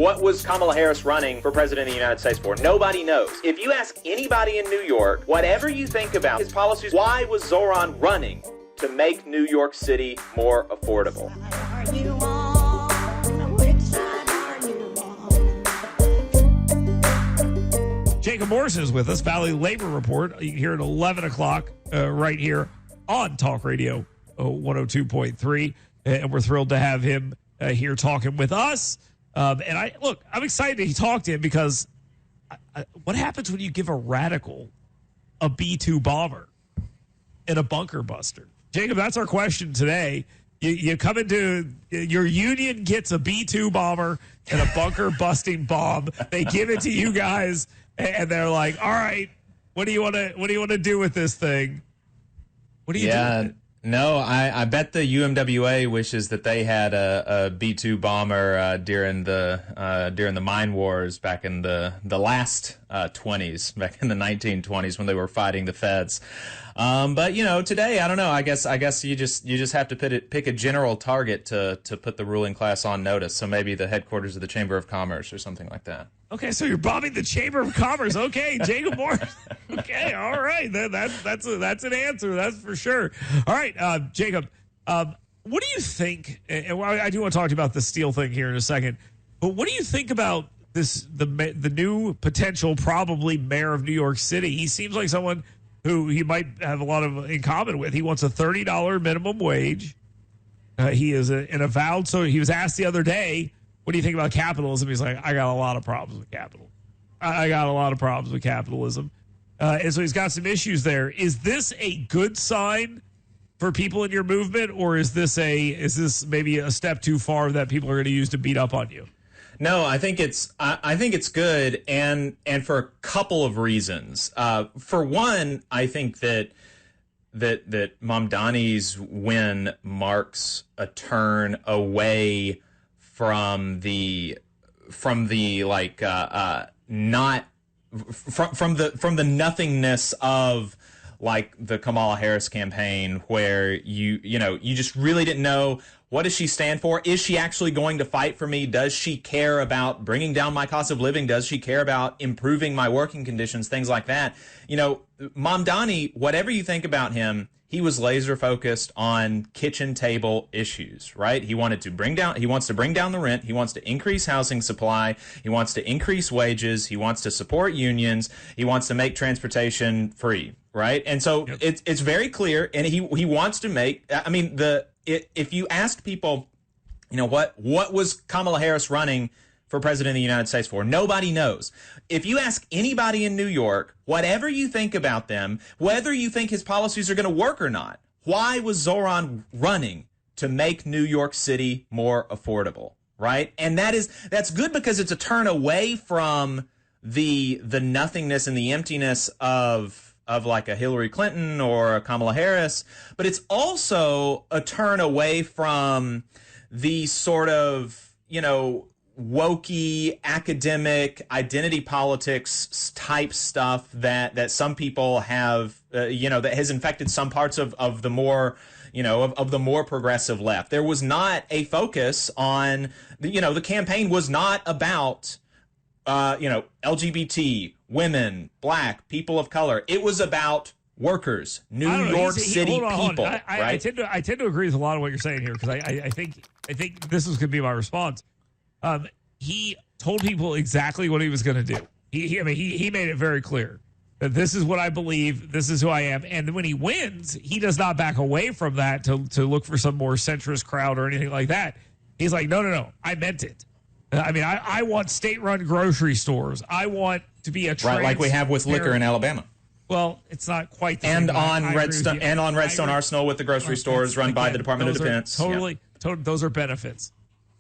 What was Kamala Harris running for president of the United States for? Nobody knows. If you ask anybody in New York, whatever you think about his policies, why was Zohran running? To make New York City more affordable. Jacob Morrison is with us, Valley Labor Report, here at 11 o'clock right here on Talk Radio 102.3. And we're thrilled to have him here talking with us. I'm excited to talk to him because what happens when you give a radical a B-2 bomber and a bunker buster? Jacob, that's our question today. You come into your union gets a B-2 bomber and a bunker busting bomb. They give it to you guys, and they're like, "All right, what do you want to do with this thing? What do you do with it?" No, I bet the UMWA wishes that they had a B-2 bomber during the mine wars back in the last 20s, back in the 1920s when they were fighting the feds. But today, I don't know. I guess you just have to pick a general target to put the ruling class on notice. So maybe the headquarters of the Chamber of Commerce or something like that. Okay, so you're bombing the Chamber of Commerce. Okay, Jacob Moore. Okay, all right. That's an answer. That's for sure. All right, Jacob. What do you think? And I do want to talk to you about the steel thing here in a second. But what do you think about this? The new potential probably mayor of New York City. He seems like someone who he might have a lot of in common with. He wants a $30 minimum wage. He is an avowed. So he was asked the other day, what do you think about capitalism? He's like, I got a lot of problems with capital. I got a lot of problems with capitalism. And so he's got some issues there. Is this a good sign for people in your movement, or is this maybe a step too far that people are going to use to beat up on you? No, I think it's good, and for a couple of reasons. For one, I think that Mamdani's win marks a turn away from the nothingness of like the Kamala Harris campaign, where you just really didn't know, what does she stand for? Is she actually going to fight for me? Does she care about bringing down my cost of living? Does she care about improving my working conditions? Things like that. Mamdani, whatever you think about him, he was laser focused on kitchen table issues, right? He wants to bring down the rent. He wants to increase housing supply. He wants to increase wages. He wants to support unions. He wants to make transportation free, right? And so it's very clear, and he wants to make, if you asked people, what was Kamala Harris running for president of the United States for? Nobody knows. If you ask anybody in New York, whatever you think about them, whether you think his policies are going to work or not, why was Zohran running? To make New York City more affordable, right? And that's good because it's a turn away from the nothingness and the emptiness of like a Hillary Clinton or a Kamala Harris, but it's also a turn away from the sort of, wokey academic identity politics type stuff that some people have, that has infected some parts of the more, of the more progressive left. There was not a focus on, the campaign was not about, LGBT, women, black, people of color. It was about workers, New York City people. Right? I tend to agree with a lot of what you're saying here, because I think this is going to be my response. He told people exactly what he was going to do. He made it very clear that this is what I believe, this is who I am. And when he wins, he does not back away from that to look for some more centrist crowd or anything like that. He's like, no, I meant it. I want state-run grocery stores. I want to be a right, like we have with liquor in Alabama. Well, it's not quite the same. And on Redstone Arsenal with the grocery stores run by the Department of Defense. Those are benefits,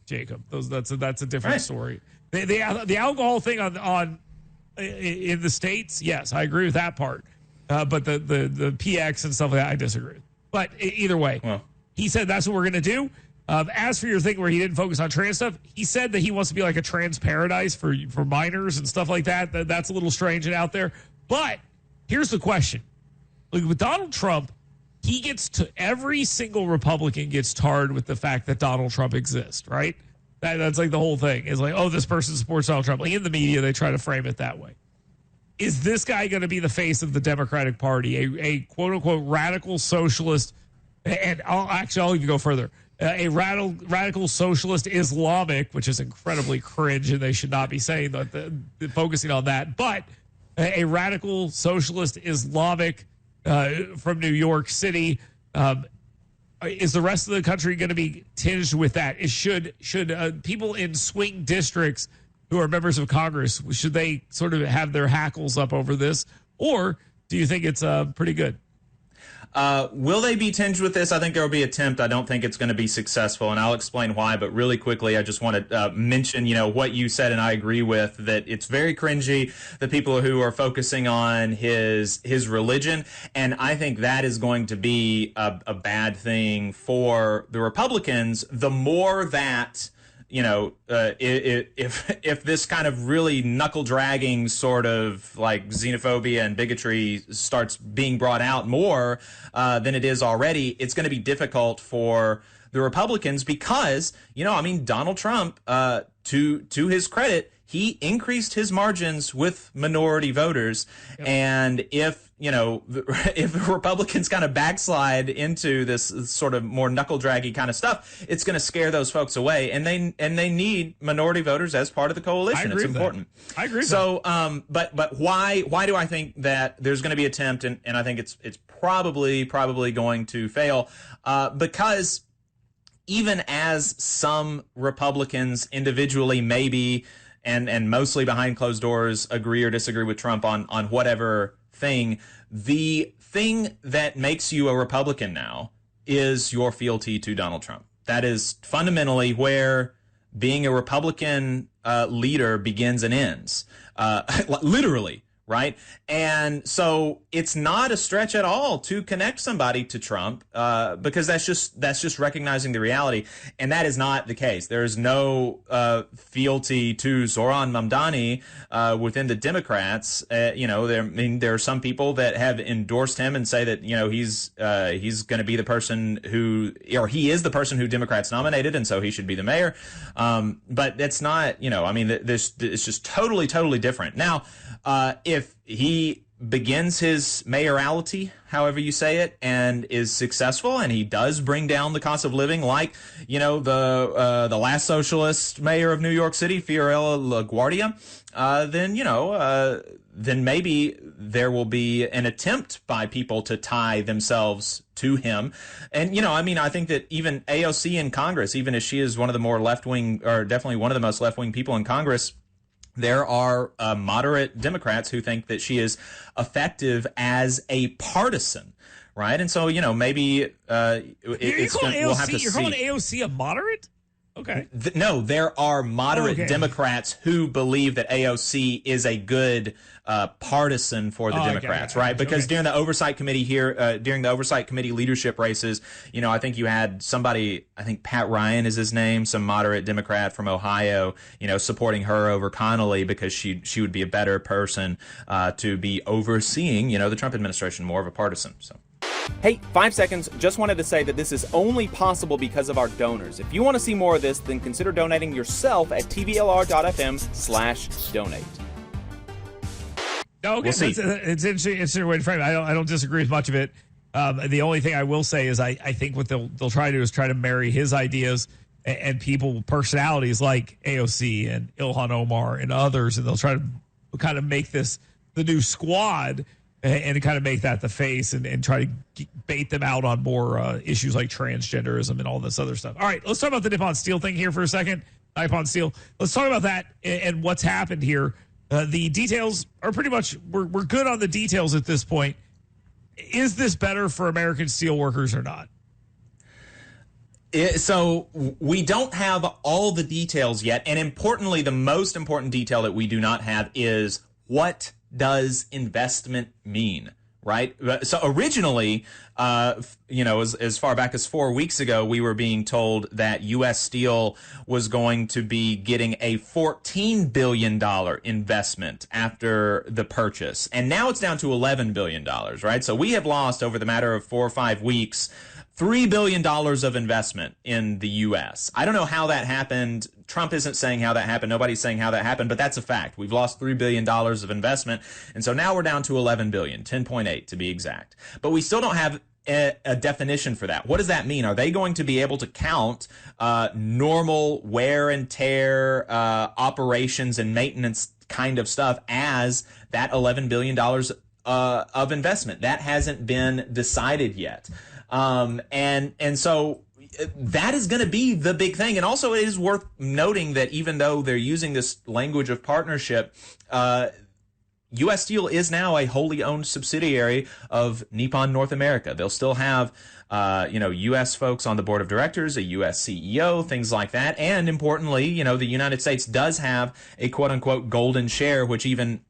Jacob. That's a different story. The alcohol thing on in the States, yes, I agree with that part. But the PX and stuff like that, I disagree. But either way, he said that's what we're going to do. As for your thing where he didn't focus on trans stuff, he said that he wants to be like a trans paradise for minors and stuff like that. That's a little strange and out there. But here's the question. Like with Donald Trump, every single Republican gets tarred with the fact that Donald Trump exists, right? That's like the whole thing. It's like, oh, this person supports Donald Trump. Like in the media, they try to frame it that way. Is this guy going to be the face of the Democratic Party, a quote unquote radical socialist? And I'll even go further. A radical socialist Islamic, which is incredibly cringe, and they should not be saying that, focusing on that. But a radical socialist Islamic from New York City. Is the rest of the country going to be tinged with that? Should people in swing districts who are members of Congress, should they sort of have their hackles up over this? Or do you think it's pretty good? Will they be tinged with this? I think there will be an attempt. I don't think it's going to be successful, and I'll explain why. But really quickly, I just want to mention, what you said, and I agree with, that it's very cringy, the people who are focusing on his religion, and I think that is going to be a bad thing for the Republicans. The more that if this kind of really knuckle dragging sort of like xenophobia and bigotry starts being brought out more than it is already, it's going to be difficult for the Republicans because, Donald Trump, to his credit, he increased his margins with minority voters. Yep. And if Republicans kind of backslide into this sort of more knuckle draggy kind of stuff, it's going to scare those folks away. And they need minority voters as part of the coalition. It's important. I agree. So, but why do I think that there's going to be an attempt, and I think it's probably going to fail, because even as some Republicans individually maybe and mostly behind closed doors agree or disagree with Trump on whatever thing, the thing that makes you a Republican now is your fealty to Donald Trump. That is fundamentally where being a Republican leader begins and ends, literally. Right. And so it's not a stretch at all to connect somebody to Trump, because that's just recognizing the reality. And that is not the case. There is no fealty to Zohran Mamdani within the Democrats. There are some people that have endorsed him and say that, he's going to be the person he is the person who Democrats nominated, and so he should be the mayor. But that's not, it's just totally different. Now, if he begins his mayoralty, however you say it, and is successful, and he does bring down the cost of living, like the last socialist mayor of New York City, Fiorello LaGuardia, then maybe there will be an attempt by people to tie themselves to him. And I think that even AOC in Congress, even as she is one of the more left wing, or definitely one of the most left wing people in Congress, there are moderate Democrats who think that she is effective as a partisan, right? And so, maybe we'll have to see. You're calling AOC a moderate? Okay. No, there are moderate Democrats who believe that AOC is a good partisan for the Democrats, right? Because during the oversight committee during the oversight committee leadership races, I think you had somebody, I think Pat Ryan is his name, some moderate Democrat from Ohio, supporting her over Connolly because she would be a better person to be overseeing, the Trump administration, more of a partisan. So. Hey, 5 seconds. Just wanted to say that this is only possible because of our donors. If you want to see more of this, then consider donating yourself at tvlr.fm/donate. Okay, we'll see. It's interesting way to frame it. I don't disagree with much of it. The only thing I will say is I think what they'll try to do is try to marry his ideas and people, personalities like AOC and Ilhan Omar and others, and they'll try to kind of make this the new squad and kind of make that the face and try to bait them out on more issues like transgenderism and all this other stuff. All right, let's talk about the Nippon Steel thing here for a second. Nippon Steel. Let's talk about that and what's happened here. The details are pretty much, we're good on the details at this point. Is this better for American steel workers or not? So we don't have all the details yet. And importantly, the most important detail that we do not have is what does investment mean, right? So originally, as far back as 4 weeks ago, we were being told that U.S. Steel was going to be getting a $14 billion investment after the purchase. And now it's down to $11 billion, right? So we have lost over the matter of 4 or 5 weeks $3 billion of investment in the U.S. I don't know how that happened. Trump isn't saying how that happened. Nobody's saying how that happened, but that's a fact. We've lost $3 billion of investment, and so now we're down to $11 billion, 10.8 to be exact. But we still don't have a definition for that. What does that mean? Are they going to be able to count normal wear and tear operations and maintenance kind of stuff as that $11 billion of investment? That hasn't been decided yet. And so that is going to be the big thing. And also it is worth noting that even though they're using this language of partnership, U.S. Steel is now a wholly owned subsidiary of Nippon North America. They'll still have, U.S. folks on the board of directors, a U.S. CEO, things like that. And importantly, the United States does have a quote unquote golden share, which even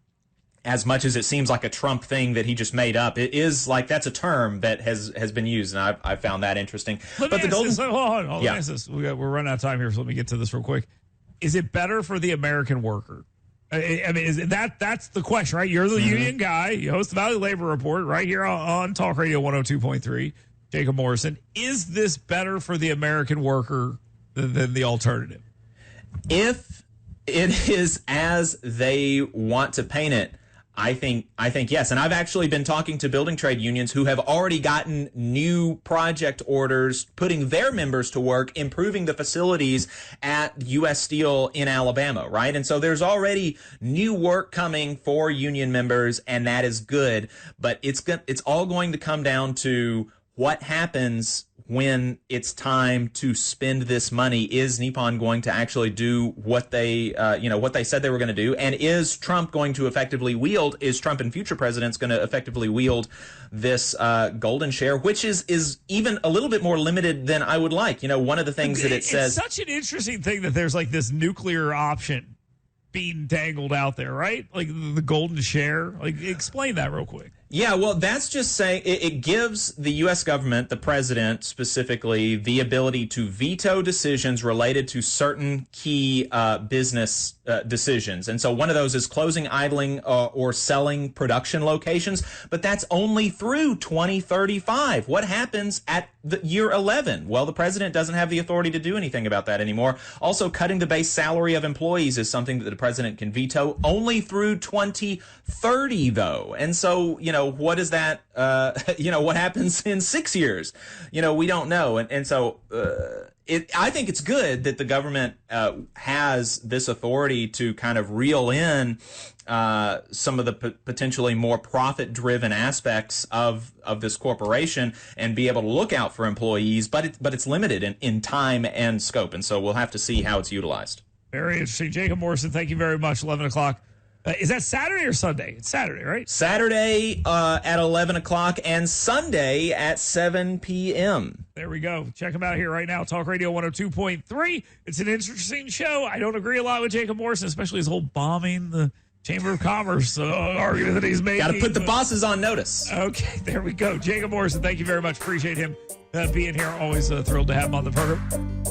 as much as it seems like a Trump thing that he just made up, it is like that's a term that has been used, and I found that interesting. Hold on. Yeah. We're running out of time here, so let me get to this real quick. Is it better for the American worker? I mean, that's the question, right? You're the union guy. You host the Valley Labor Report right here on Talk Radio 102.3. Jacob Morrison. Is this better for the American worker than the alternative? If it is as they want to paint it, I think yes. And I've actually been talking to building trade unions who have already gotten new project orders, putting their members to work, improving the facilities at U.S. Steel in Alabama, right? And so there's already new work coming for union members, and that is good. But it's all going to come down to what happens when it's time to spend this money. Is Nippon going to actually do what they said they were going to do? And is Trump going to effectively wield, is Trump and future presidents going to effectively wield this golden share, which is even a little bit more limited than I would like. One of the things that it says. It's such an interesting thing that there's like this nuclear option being dangled out there, right? Like the golden share. Like, explain that real quick. Yeah, well, that's just saying it gives the U.S. government, the president specifically, the ability to veto decisions related to certain key business decisions. And so one of those is closing, idling, or selling production locations. But that's only through 2035. What happens at the year 11? Well, the president doesn't have the authority to do anything about that anymore. Also, cutting the base salary of employees is something that the president can veto only through 2030, though. And so, what is that, what happens in 6 years? We don't know. And so I think it's good that the government has this authority to kind of reel in some of the potentially more profit-driven aspects of this corporation and be able to look out for employees, but it's limited in time and scope. And so we'll have to see how it's utilized. Very interesting. Jacob Morrison, thank you very much. 11 o'clock. Is that Saturday or Sunday? It's Saturday, right? Saturday at 11 o'clock and Sunday at 7 p.m. There we go. Check them out here right now. Talk Radio 102.3. It's an interesting show. I don't agree a lot with Jacob Morrison, especially his whole bombing the Chamber of Commerce argument that he's making. Got to put the bosses on notice. Okay, there we go. Jacob Morrison, thank you very much. Appreciate him being here. Always thrilled to have him on the program.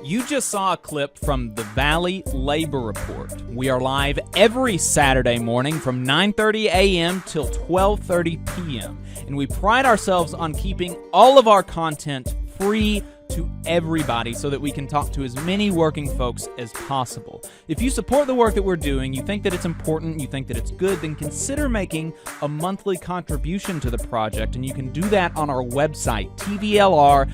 You just saw a clip from the Valley Labor Report. We are live every Saturday morning from 9:30 a.m. till 12:30 p.m. And we pride ourselves on keeping all of our content free to everybody so that we can talk to as many working folks as possible. If you support the work that we're doing, you think that it's important, you think that it's good, then consider making a monthly contribution to the project, and you can do that on our website, tvlr.fm.